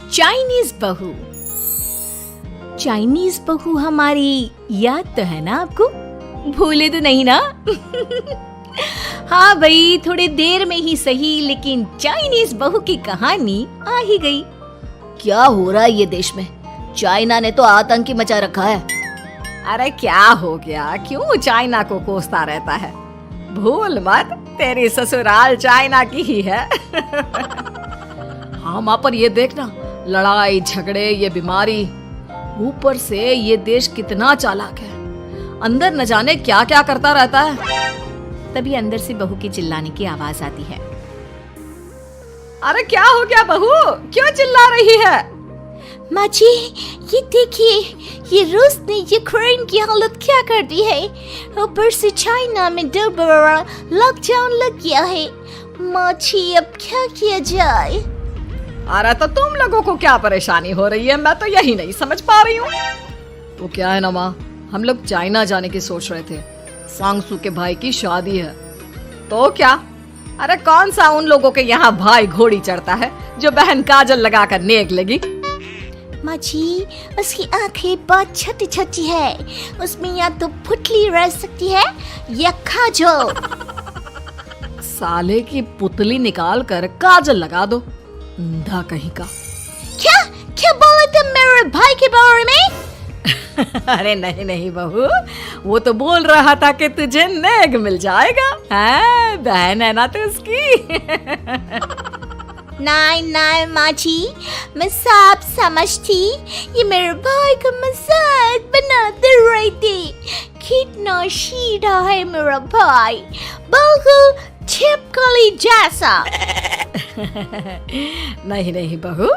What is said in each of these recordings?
Chinese बहू। Chinese बहू हमारी याद तो है ना आपको? भूले तो नहीं ना? हाँ भाई, थोड़ी देर में ही सही, लेकिन चाइनीज बहू की कहानी आ ही गई। क्या हो रहा है ये देश में? चाइना ने तो आतंक ही मचा रखा है। अरे क्या हो गया, क्यों चाइना को कोसता रहता है? भूल मत, तेरी ससुराल चाइना की ही है। हाँ माँ, पर ये देखना, लड़ाई झगड़े, ये बीमारी, ऊपर से ये देश कितना चालाक है, अंदर न जाने क्या क्या करता रहता है। तभी अंदर से बहू की चिल्लाने की आवाज आती है। अरे क्या हो गया बहू, क्यों चिल्ला रही है? माँ जी, ये देखिए, ये रूस ने यूक्रेन की हालत क्या कर दी है। ऊपर से चाइना में 2 बड़ा लॉकडाउन लग गया है। माँ जी, अब क्या किया जाए? अरे तो तुम लोगों को क्या परेशानी हो रही है, मैं तो यही नहीं समझ पा रही हूँ। तो क्या है ना माँ, हम लोग चाइना जाने की सोच रहे थे, सांगसू के भाई की शादी है। तो क्या? अरे कौन सा उन लोगों के यहाँ भाई घोड़ी चढ़ता है जो बहन काजल लगाकर नेक लगी। माँ जी, उसकी आंखें बहुत छोटी छोटी है, उसमें या तो पुतली रह सकती है या काजल। साले की पुतली निकाल कर काजल लगा दो, अंधा कहीं का। क्या क्या बोला तुम मेरे भाई के बारे में? अरे नहीं नहीं बहू, वो तो बोल रहा था कि तुझे नेक मिल जाएगा, है बहन है ना तो उसकी। नहीं नहीं माँ जी, मैं सब समझती, ये मेरे भाई का मजाक बनाते रहते। कितना सीधा है मेरा भाई, बिल्कुल छिपकली जैसा। नहीं नहीं बहू,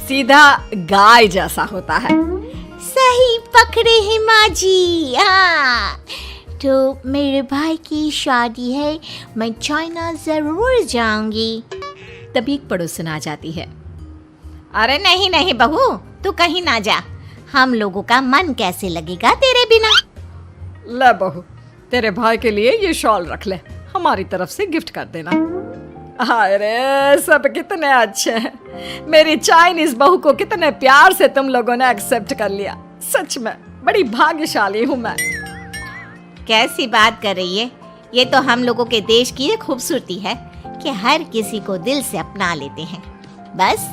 सीधा गाय जैसा होता है। सही पकड़े हैं माँ जी। हाँ, तो मेरे भाई की शादी है, मैं चाइना जरूर जाऊंगी। तभी एक पड़ोसन आ जाती है। अरे नहीं नहीं बहू, तू कहीं ना जा, हम लोगों का मन कैसे लगेगा तेरे बिना। ले बहू, तेरे भाई के लिए ये शॉल रख ले, हमारी तरफ से गिफ्ट कर देना। अरे सब कितने अच्छे हैं, मेरी चाइनीज बहू को कितने प्यार से तुम लोगों ने एक्सेप्ट कर लिया। सच में बड़ी भाग्यशाली हूँ मैं। कैसी बात कर रही है? ये तो हम लोगों के देश की एक खूबसूरती है कि हर किसी को दिल से अपना लेते हैं, बस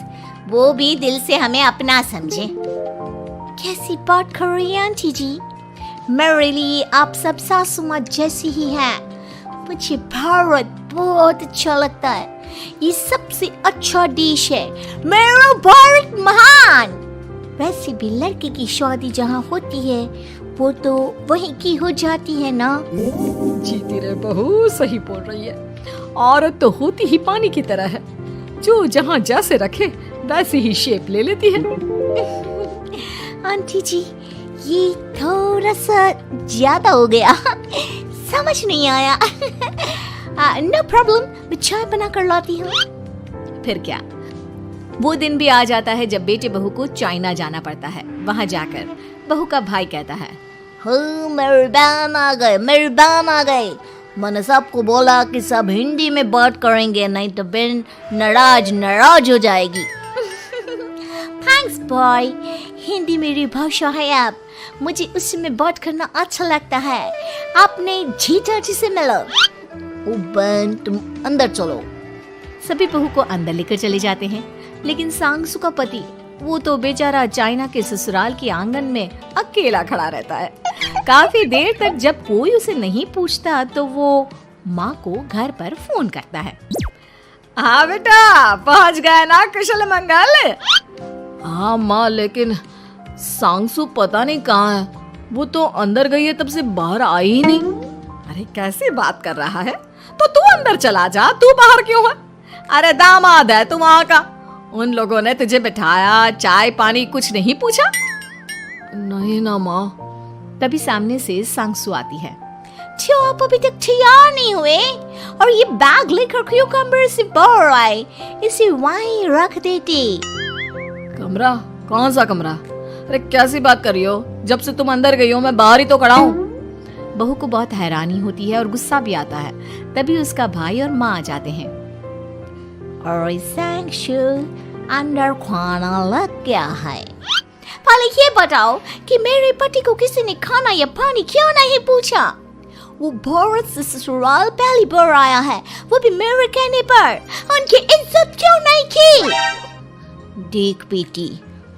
वो भी दिल से हमें अपना समझे। कैसी बात कर रही है आंटी जी? मेरे लिए आप सब सासू माँ जैसी ही हैं। मुझे भारत बहुत अच्छा लगता है, ये सबसे अच्छा देश है, मेरा भारत महान। वैसे भी लड़की की शादी जहाँ होती है वो तो वहीं की हो जाती है ना। जीती रे बहू, सही बोल रही है। औरत तो होती ही पानी की तरह है, जो जहाँ जैसे रखे वैसे ही शेप ले लेती है। आंटी जी, ये थोड़ा सा ज्यादा हो गया, समझ नहीं आया। नो प्रॉब्लम, मैं चाय बना कर लाती हूँ। फिर क्या, वो दिन भी आ जाता है जब बेटे बहू को चाइना जाना पड़ता है। वहाँ जाकर बहू का भाई कहता है, मेहरबान आ गए, मेहरबान आ गए। मैंने सबको बोला कि सब हिंदी में बात करेंगे, नहीं तो बहन नाराज हो जाएगी। थैंक्स बॉय, हिंदी मेरी भाषा है, आप मुझे उसमें बात करना अच्छा लगता है। आपने जीजा जी से मिलो। ओ बहन, तुम अंदर चलो। सभी बहू को अंदर लेकर चले जाते हैं, लेकिन सांगसू का पति, वो तो बेचारा चाइना के ससुराल के आंगन में अकेला खड़ा रहता है। काफी देर तक जब कोई उसे नहीं पूछता तो वो माँ को घर पर फोन करता है। हाँ बेटा, पहुँच गए ना कुशल मंगल? हाँ माँ, लेकिन सांगसू पता नहीं कहाँ है, वो तो अंदर गई है तब से बाहर आई ही नहीं। अरे कैसी बात कर रहा है, तो तू अंदर चला जा, तू बाहर क्यों है? अरे दामाद है तू वहाँ का, उन लोगों ने तुझे बिठाया, चाय पानी कुछ नहीं पूछा? नहीं ना माँ। तभी सामने से सांगसू आती है। क्यों आप अभी तक तैयार नहीं हुए? और ये बैग लेकर क्यों कमरे से बाहर आए? इसे वहीं रख देते। कमरा? कौन सा कमरा? अरे कैसी बात कर रही हो, जब से तुम अंदर गई हो मैं बाहर ही तो खड़ा हूँ। बहू को बहुत हैरानी होती है और गुस्सा भी आता है। तभी उसका भाई और माँ आ जाते हैं। और सांगसू, अंदर खाना लग गया है। पहले ये बताओ कि मेरे पति को किसी ने खाना या पानी क्यों नहीं पूछा? वो भारत से ससुराल पहली बार आया है, वो भी मेरे कहने पर। उनकी इज्जत क्यों नहीं की? देख बेटी,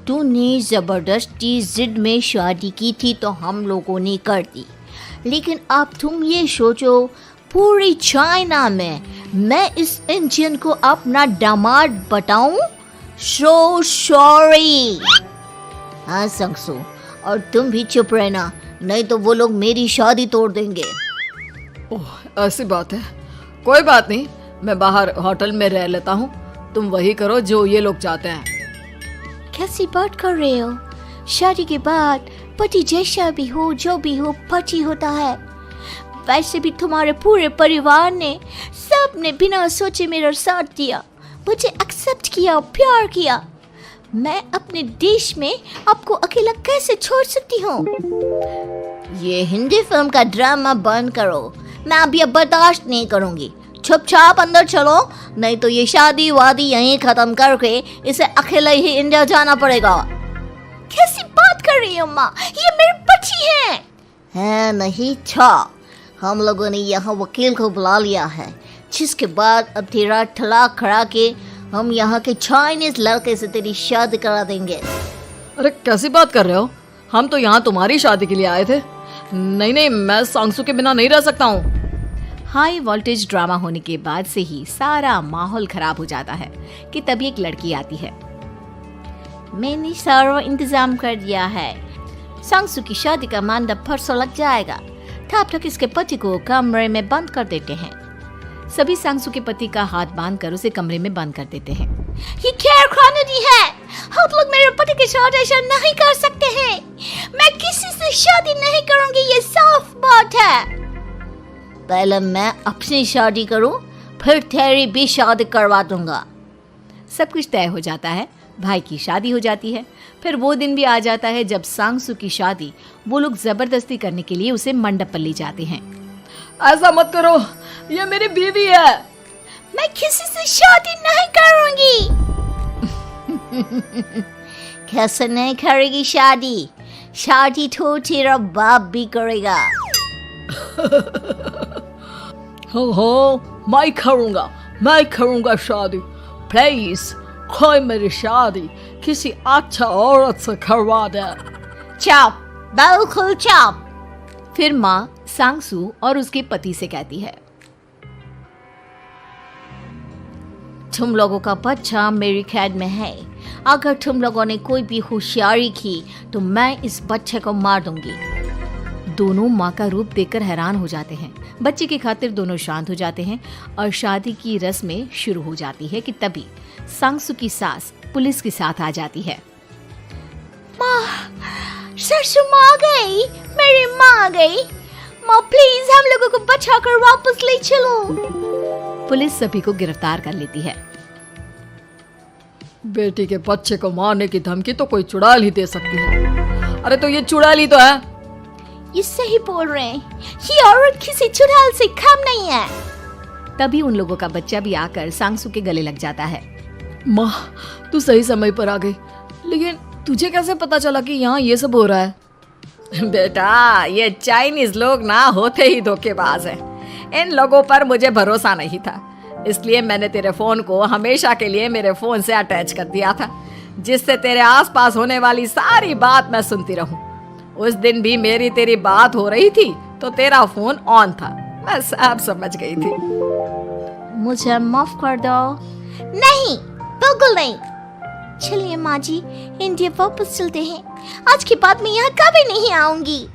तूने जबरदस्ती जिद में शादी की थी तो हम लोगों ने कर दी, लेकिन अब तुम ये सोचो, पूरी चाइना में मैं इस इंडियन को अपना दामाद बताऊं? So sorry. हाँ संगसू, और तुम भी चुप रहना, नहीं तो वो लोग मेरी शादी तोड़ देंगे। ओह, ऐसी बात है। कोई बात नहीं, मैं बाहर होटल में रह लेता हूँ, तुम वही करो जो ये लोग चाहते हैं। कैसी बात कर रहे हो? शादी के बाद पति जैसा भी हो, जो भी हो, पति होता है। वैसे भी तुम्हारे पूरे परिवार ने, सबने बिना सोचे मेरा साथ दिया, मुझे एक्सेप्ट किया, प्यार किया। मैं अपने देश में आपको अकेला कैसे छोड़ सकती हूँ? ये हिंदी फिल्म का ड्रामा बंद करो, मैं अभी अब बर्दाश्त नहीं करूँगी। चुपचाप अंदर चलो, नहीं तो ये शादी वादी यहीं खत्म करके इसे अकेले ही इंडिया जाना पड़ेगा। कैसी बात कर रही हो माँ? ये मेरे पति हैं। है नहीं था, हम लोगों ने यहाँ वकील को बुला लिया है, जिसके बाद अब तेरा तलाक करा के हम यहाँ के चाइनीज लड़के से तेरी शादी करा देंगे। अरे कैसी बात कर रहे हो? हम तो यहाँ तुम्हारी शादी के लिए आए थे। नहीं नहीं, मैं सांगसू के बिना नहीं रह सकता हूँ। हाई वोल्टेज ड्रामा होने के बाद से ही सारा माहौल खराब हो जाता है कि तभी एक लड़की आती है। मैंने सारा इंतजाम कर दिया है, सांगसू की शादी का मंडप परसों लग जाएगा। तब तक इसके पति को कमरे में बंद कर देते हैं। सभी सांगसू के पति का हाथ बांधकर उसे कमरे में बंद कर देते हैं। ये क्या कानूनी है? आप लोग मेरे पति के साथ ऐसा नहीं कर सकते हैं। मैं किसी से शादी नहीं करूंगी, ये साफ बात है। पहले मैं अपनी शादी करूं, फिर तेरी भी शादी करवा दूंगा। सब कुछ तय हो जाता है, भाई की शादी हो जाती है। फिर वो दिन भी आ जाता है जब सांगसू की शादी वो लोग जबरदस्ती करने के लिए उसे मंडप पर ले जाते हैं। ऐसा मत करो, ये मेरी बीवी है। मैं किसी से शादी नहीं करूंगी। कैसे नहीं करेगी शादी? शादी तो तेरा बाप भी करेगा। हो, मैं करूंगा शादी। प्लीज कोई मेरी शादी किसी अच्छा औरत से करवा दे। चुप, बिल्कुल चुप। फिर माँ सांगसू और उसके पति से कहती है, तुम लोगों का बच्चा मेरी कैद में है। अगर तुम लोगों ने कोई भी होशियारी की तो मैं इस बच्चे को मार दूंगी। दोनों माँ का रूप देखकर हैरान हो जाते हैं। बच्चे की खातिर दोनों शांत हो जाते हैं और शादी की रस्में शुरू हो जाती है कि तभी सांगसू की सास पुलिस के साथ आ जाती है। माँ, सरसू माँ आ गई, मेरी माँ आ गई। माँ प्लीज हम लोगों को बचाकर वापस ले चलो। पुलिस सभी को गिरफ्तार कर लेती है। बेटी के बच्चे को मारने की धमकी तो कोई चुड़ैल ही दे सकती है। अरे तो ये चुड़ैल ही तो है। ये सही बोल रहे हैं, ये औरत किसी चुड़ैल से कम नहीं है। तभी उन लोगों का बच्चा भी आकर सांगसू के गले लग जाता है। माँ, तू सही समय पर आ गई, लेकिन तुझे कैसे पता चला कि यहाँ ये सब हो रहा है? बेटा, ये चाइनीज लोग ना होते ही धोखेबाज हैं। इन लोगों पर मुझे भरोसा नहीं था, इसलिए मैंने तेरे फोन को हमेशा के लिए मेरे फोन से अटैच कर दिया था, जिससे तेरे आसपास होने वाली सारी बात मैं सुनती रहूं। उस दिन भी मेरी तेरी बात हो रही थी तो तेरा फोन ऑन था, मैं सब समझ गई थी। मुझे माफ कर दो। नहीं, बिल्कुल नहीं। चलिए माँ जी, इंडिया वापस चलते हैं। आज के बाद मैं यहाँ कभी नहीं आऊंगी।